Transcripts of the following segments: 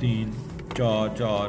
3, 4।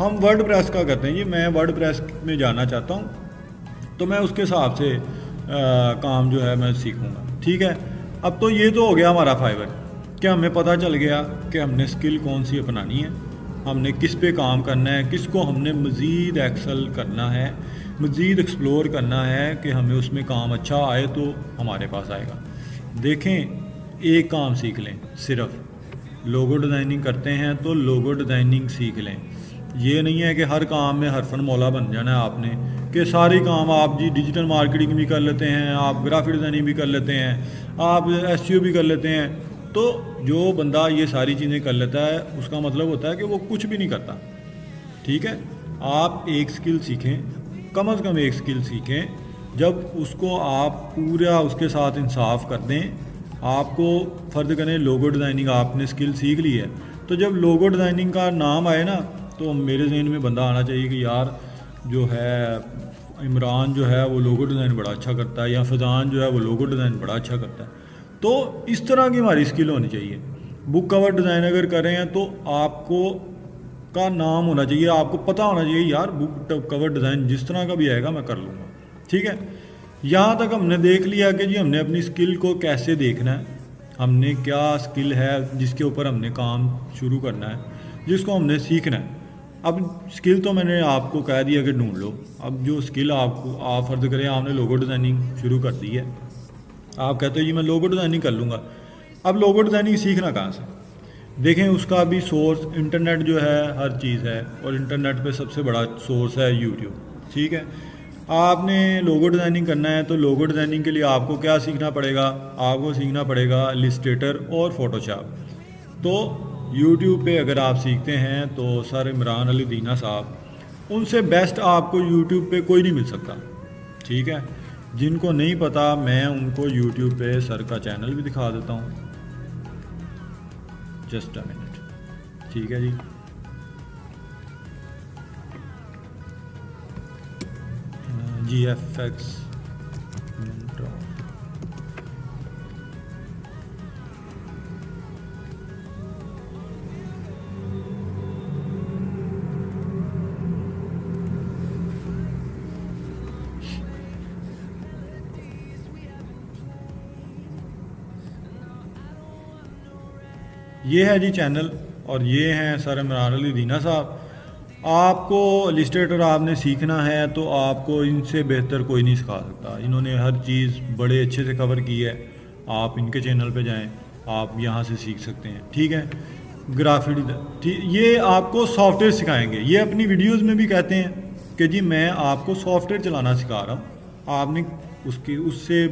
ہم word press کا کرتے ہیں جی، میں ورڈ پریس میں جانا چاہتا ہوں تو میں اس کے حساب سے کام جو ہے میں سیکھوں گا، ٹھیک ہے۔ اب تو یہ تو ہو گیا ہمارا فائبر کہ ہمیں پتہ چل گیا کہ ہم نے اسکل کون سی اپنانی ہے، ہم نے کس پہ کام کرنا ہے، کس کو ہم نے مزید ایکسل کرنا ہے، مزید ایکسپلور کرنا ہے کہ ہمیں اس میں کام اچھا آئے تو ہمارے پاس آئے گا۔ دیکھیں ایک کام سیکھ لیں، صرف لوگو ڈیزائننگ کرتے ہیں تو لوگو ڈیزائننگ سیکھ لیں۔ یہ نہیں ہے کہ ہر کام میں حرفن مولا بن جانا ہے آپ نے، کہ سارے کام آپ جی ڈیجیٹل مارکیٹنگ بھی کر لیتے ہیں، آپ گرافک ڈیزائننگ بھی کر لیتے ہیں، آپ ایس ای او بھی کر لیتے ہیں۔ تو جو بندہ یہ ساری چیزیں کر لیتا ہے اس کا مطلب ہوتا ہے کہ وہ کچھ بھی نہیں کرتا، ٹھیک ہے۔ آپ ایک سکل سیکھیں، کم از کم ایک سکل سیکھیں، جب اس کو آپ پورا اس کے ساتھ انصاف کر دیں، آپ کو فرض کریں لوگو ڈیزائننگ آپ نے سکل سیکھ لی ہے، تو جب لوگو ڈیزائننگ کا نام آئے نا تو میرے ذہن میں بندہ آنا چاہیے کہ یار جو ہے عمران جو ہے وہ لوگو ڈیزائن بڑا اچھا کرتا ہے، یا فضان جو ہے وہ لوگو ڈیزائن بڑا اچھا کرتا ہے۔ تو اس طرح کی ہماری سکل ہونی چاہیے۔ بک کور ڈیزائن اگر کر رہے ہیں تو آپ کو کا نام ہونا چاہیے، آپ کو پتہ ہونا چاہیے یار بک کور ڈیزائن جس طرح کا بھی آئے گا میں کر لوں گا، ٹھیک ہے۔ یہاں تک ہم نے دیکھ لیا کہ جی ہم نے اپنی سکل کو کیسے دیکھنا ہے، ہم نے کیا سکل ہے جس کے اوپر ہم نے کام شروع کرنا ہے، جس کو ہم نے سیکھنا ہے۔ اب سکل تو میں نے آپ کو کہہ دیا کہ ڈھونڈ لو۔ اب جو سکل آپ فرض کریں آپ نے لوگو ڈیزائننگ شروع کر دی ہے، آپ کہتے ہو جی میں لوگو ڈیزائننگ کر لوں گا۔ اب لوگو ڈیزائننگ سیکھنا کہاں سے؟ دیکھیں اس کا بھی سورس انٹرنیٹ جو ہے ہر چیز ہے، اور انٹرنیٹ پہ سب سے بڑا سورس ہے یوٹیوب، ٹھیک ہے۔ آپ نے لوگو ڈیزائننگ کرنا ہے تو لوگو ڈیزائننگ کے لیے آپ کو کیا سیکھنا پڑے گا؟ آپ کو سیکھنا پڑے گا السٹریٹر اور فوٹو شاپ۔ تو یوٹیوب پہ اگر آپ سیکھتے ہیں تو سر عمران علی دینا صاحب، ان سے بیسٹ آپ کو یوٹیوب پہ کوئی نہیں مل سکتا، ٹھیک ہے۔ جن کو نہیں پتا میں ان کو یوٹیوب پہ سر کا چینل بھی دکھا دیتا ہوں، جسٹ اے منٹ، ٹھیک ہے جی۔ جی ایف ایکس یہ ہے جی چینل، اور یہ ہیں سر عمران علی دینا صاحب۔ آپ کو السٹریٹر آپ نے سیکھنا ہے تو آپ کو ان سے بہتر کوئی نہیں سکھا سکتا، انہوں نے ہر چیز بڑے اچھے سے کور کی ہے۔ آپ ان کے چینل پہ جائیں، آپ یہاں سے سیکھ سکتے ہیں، ٹھیک ہے۔ گرافک یہ آپ کو سافٹ ویئر سکھائیں گے، یہ اپنی ویڈیوز میں بھی کہتے ہیں کہ جی میں آپ کو سافٹ ویئر چلانا سکھا رہا ہوں، آپ نے اس سے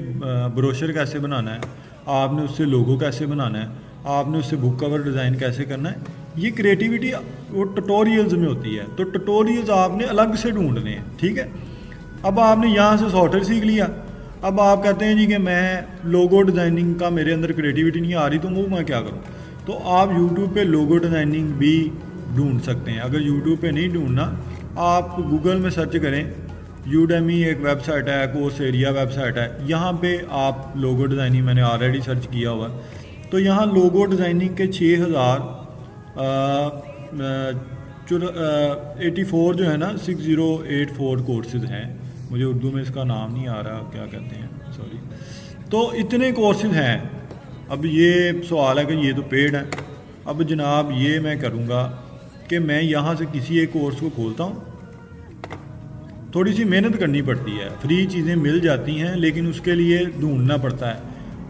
بروشر کیسے بنانا ہے، آپ نے اس سے لوگو کیسے بنانا ہے، آپ نے اس سے بک کور ڈیزائن کیسے کرنا ہے۔ یہ کریٹیوٹی وہ ٹٹوریلز میں ہوتی ہے، تو ٹٹوریلز آپ نے الگ سے ڈھونڈنے ہیں، ٹھیک ہے۔ اب آپ نے یہاں سے سافٹ ویئر سیکھ لیا، اب آپ کہتے ہیں جی کہ میں لوگو ڈیزائننگ کا میرے اندر کریٹیوٹی نہیں آ رہی تو وہ میں کیا کروں؟ تو آپ یوٹیوب پہ لوگو ڈیزائننگ بھی ڈھونڈ سکتے ہیں۔ اگر یوٹیوب پہ نہیں ڈھونڈنا، آپ گوگل میں سرچ کریں، یوڈیمی ایک ویب سائٹ ہے، کورس ایریا ویب سائٹ ہے، یہاں پہ آپ لوگو ڈیزائننگ میں نے آلریڈی سرچ کیا ہوا ہے، تو یہاں لوگو ڈیزائننگ کے 8084 جو ہے نا 6084 کورسز ہیں، مجھے اردو میں اس کا نام نہیں آ رہا کیا کہتے ہیں، سوری۔ تو اتنے کورسز ہیں۔ اب یہ سوال ہے کہ یہ تو پیڈ ہے، اب جناب یہ میں کروں گا کہ میں یہاں سے کسی ایک کورس کو کھولتا ہوں، تھوڑی سی محنت کرنی پڑتی ہے، فری چیزیں مل جاتی ہیں لیکن اس کے لیے ڈھونڈنا پڑتا ہے۔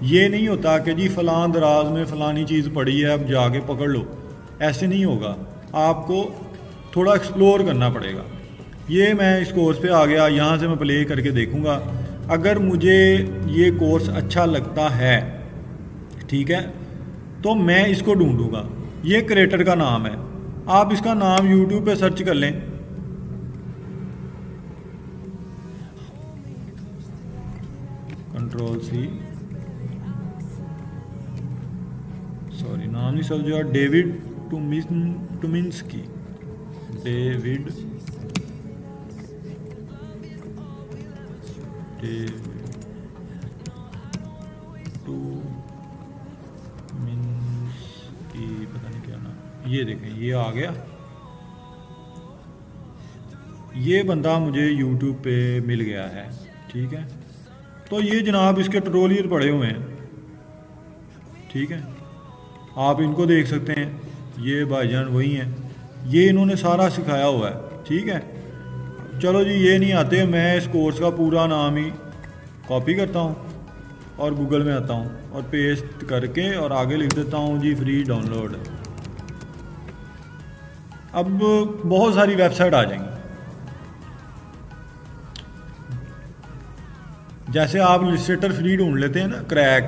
یہ نہیں ہوتا کہ جی فلاں دراز میں فلانی چیز پڑی ہے اب جا کے پکڑ لو، ایسے نہیں ہوگا، آپ کو تھوڑا ایکسپلور کرنا پڑے گا۔ یہ میں اس کورس پہ آ گیا، یہاں سے میں پلے کر کے دیکھوں گا، اگر مجھے یہ کورس اچھا لگتا ہے، ٹھیک ہے، تو میں اس کو ڈھونڈوں گا۔ یہ کریٹر کا نام ہے، آپ اس کا نام یوٹیوب پہ سرچ کر لیں، کنٹرول سی، سوری نام نہیں سمجھا، ڈیوڈ ٹومنسکی، ڈیوڈ ٹومنسکی، پتہ نہیں کیا نام، یہ دیکھیں یہ آ گیا، یہ بندہ مجھے یوٹیوب پہ مل گیا ہے، ٹھیک ہے، تو یہ جناب اس کے ٹیوٹوریل پڑے ہوئے ہیں، ٹھیک ہے، آپ ان کو دیکھ سکتے ہیں، یہ بھائی جان وہی ہیں، یہ انہوں نے سارا سکھایا ہوا ہے، ٹھیک ہے۔ چلو جی یہ نہیں آتے، میں اس کورس کا پورا نام ہی کاپی کرتا ہوں اور گوگل میں آتا ہوں اور پیسٹ کر کے اور آگے لکھ دیتا ہوں جی فری ڈاؤن لوڈ۔ اب بہت ساری ویب سائٹ آ جائیں گی، جیسے آپ لسٹریٹر فری ڈھونڈ لیتے ہیں نا کریک،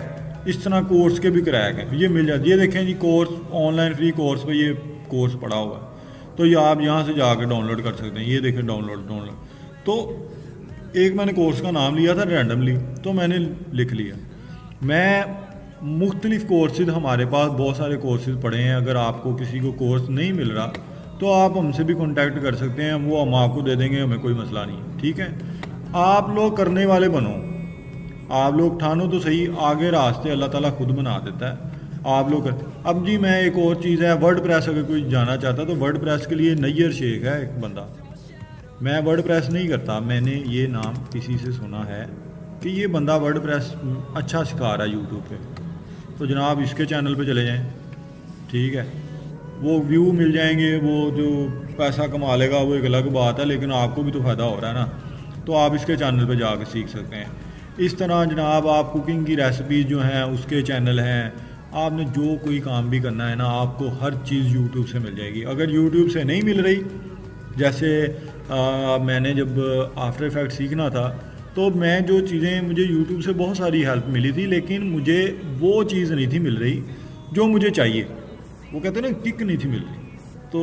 اس طرح کورس کے بھی کریک ہیں، یہ مل جاتی ہے۔ یہ دیکھیں جی course online free course پہ یہ کورس پڑا ہوا ہے، تو یہ آپ یہاں سے جا کے ڈاؤن لوڈ کر سکتے ہیں۔ یہ دیکھیں ڈاؤن لوڈ تو ایک میں نے کورس کا نام لیا تھا رینڈملی، تو میں نے لکھ لیا۔ میں مختلف کورسز، ہمارے پاس بہت سارے کورسز پڑے ہیں، اگر آپ کو کسی کو کورس نہیں مل رہا تو آپ ہم سے بھی کانٹیکٹ کر سکتے ہیں، وہ ہم آپ کو دے دیں گے، ہمیں کوئی مسئلہ نہیں، ٹھیک ہے۔ آپ لوگ کرنے والے بنو، آپ لوگ ٹھانو تو صحیح، آگے راستے اللہ تعالیٰ خود بنا دیتا ہے، آپ لوگ اب جی میں ایک اور چیز ہے، ورڈ پریس اگر کوئی جانا چاہتا تو ورڈ پریس کے لیے نیئر شیخ ہے ایک بندہ، میں ورڈ پریس نہیں کرتا، میں نے یہ نام کسی سے سنا ہے کہ یہ بندہ ورڈ پریس اچھا سکھا رہا ہے یوٹیوب پہ، تو جناب اس کے چینل پہ چلے جائیں، ٹھیک ہے۔ وہ ویو مل جائیں گے، وہ جو پیسہ کما لے گا وہ ایک الگ بات ہے، لیکن آپ کو بھی تو فائدہ ہو رہا ہے نا، تو آپ اس کے چینل پہ جا کے سیکھ سکتے ہیں۔ اس طرح جناب آپ کوکنگ کی ریسیپیز جو ہیں اس کے چینل ہیں، آپ نے جو کوئی کام بھی کرنا ہے نا، آپ کو ہر چیز یوٹیوب سے مل جائے گی۔ اگر یوٹیوب سے نہیں مل رہی، جیسے میں نے جب آفٹر افیکٹ سیکھنا تھا تو میں جو چیزیں، مجھے یوٹیوب سے بہت ساری ہیلپ ملی تھی، لیکن مجھے وہ چیز نہیں تھی مل رہی جو مجھے چاہیے، وہ کہتے ہیں نا کک نہیں تھی مل رہی، تو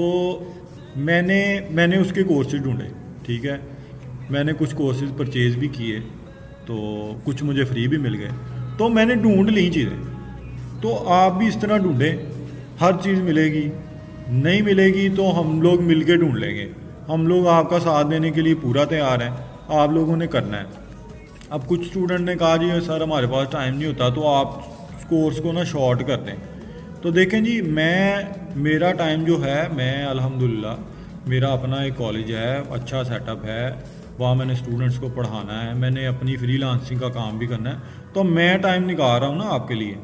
میں نے اس کے کورسز ڈھونڈے، ٹھیک ہے، میں نے کچھ کورسز پرچیز بھی کیے، تو کچھ مجھے فری بھی مل گئے، تو میں نے ڈھونڈ لی چیزیں، تو آپ بھی اس طرح ڈھونڈیں، ہر چیز ملے گی، نہیں ملے گی تو ہم لوگ مل کے ڈھونڈ لیں گے، ہم لوگ آپ کا ساتھ دینے کے لیے پورا تیار ہیں، آپ لوگوں نے کرنا ہے۔ اب کچھ اسٹوڈنٹ نے کہا جی سر ہمارے پاس ٹائم نہیں ہوتا، تو آپ کورس کو نا شارٹ کر دیں، تو دیکھیں جی میرا ٹائم جو ہے، میں الحمدللہ میرا اپنا ایک کالج ہے، اچھا سیٹ اپ ہے، وہاں میں نے اسٹوڈنٹس کو پڑھانا ہے، میں نے اپنی فری لانسنگ کا کام بھی کرنا ہے، تو میں ٹائم نکال رہا ہوں نا آپ کے لیے،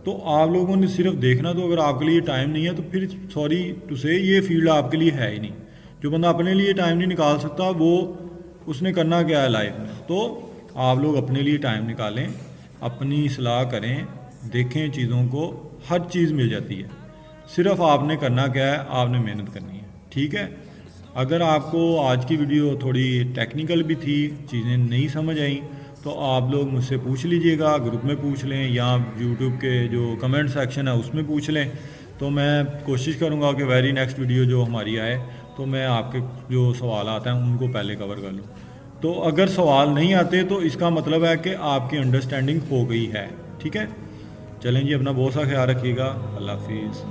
تو آپ لوگوں نے صرف دیکھنا، تو اگر آپ کے لیے ٹائم نہیں ہے تو پھر سوری ٹو سے یہ فیلڈ آپ کے لیے ہے ہی نہیں۔ جو بندہ اپنے لیے ٹائم نہیں نکال سکتا وہ اس نے کرنا کیا ہے لائف میں، تو آپ لوگ اپنے لیے ٹائم نکالیں، اپنی اصلاح کریں، دیکھیں چیزوں کو، ہر چیز مل جاتی ہے، صرف آپ نے کرنا کیا ہے، آپ نے محنت کرنی ہے، ٹھیک ہے۔ اگر آپ کو آج کی ویڈیو تھوڑی ٹیکنیکل بھی تھی، چیزیں نہیں سمجھ آئیں، تو آپ لوگ مجھ سے پوچھ لیجئے گا، گروپ میں پوچھ لیں یا یوٹیوب کے جو کمنٹ سیکشن ہے اس میں پوچھ لیں، تو میں کوشش کروں گا کہ ویری نیکسٹ ویڈیو جو ہماری آئے تو میں آپ کے جو سوالات ہیں ان کو پہلے کور کر لوں۔ تو اگر سوال نہیں آتے تو اس کا مطلب ہے کہ آپ کی انڈرسٹینڈنگ ہو گئی ہے، ٹھیک ہے۔ چلیں جی، اپنا بہت سا خیال رکھیے گا، اللہ حافظ۔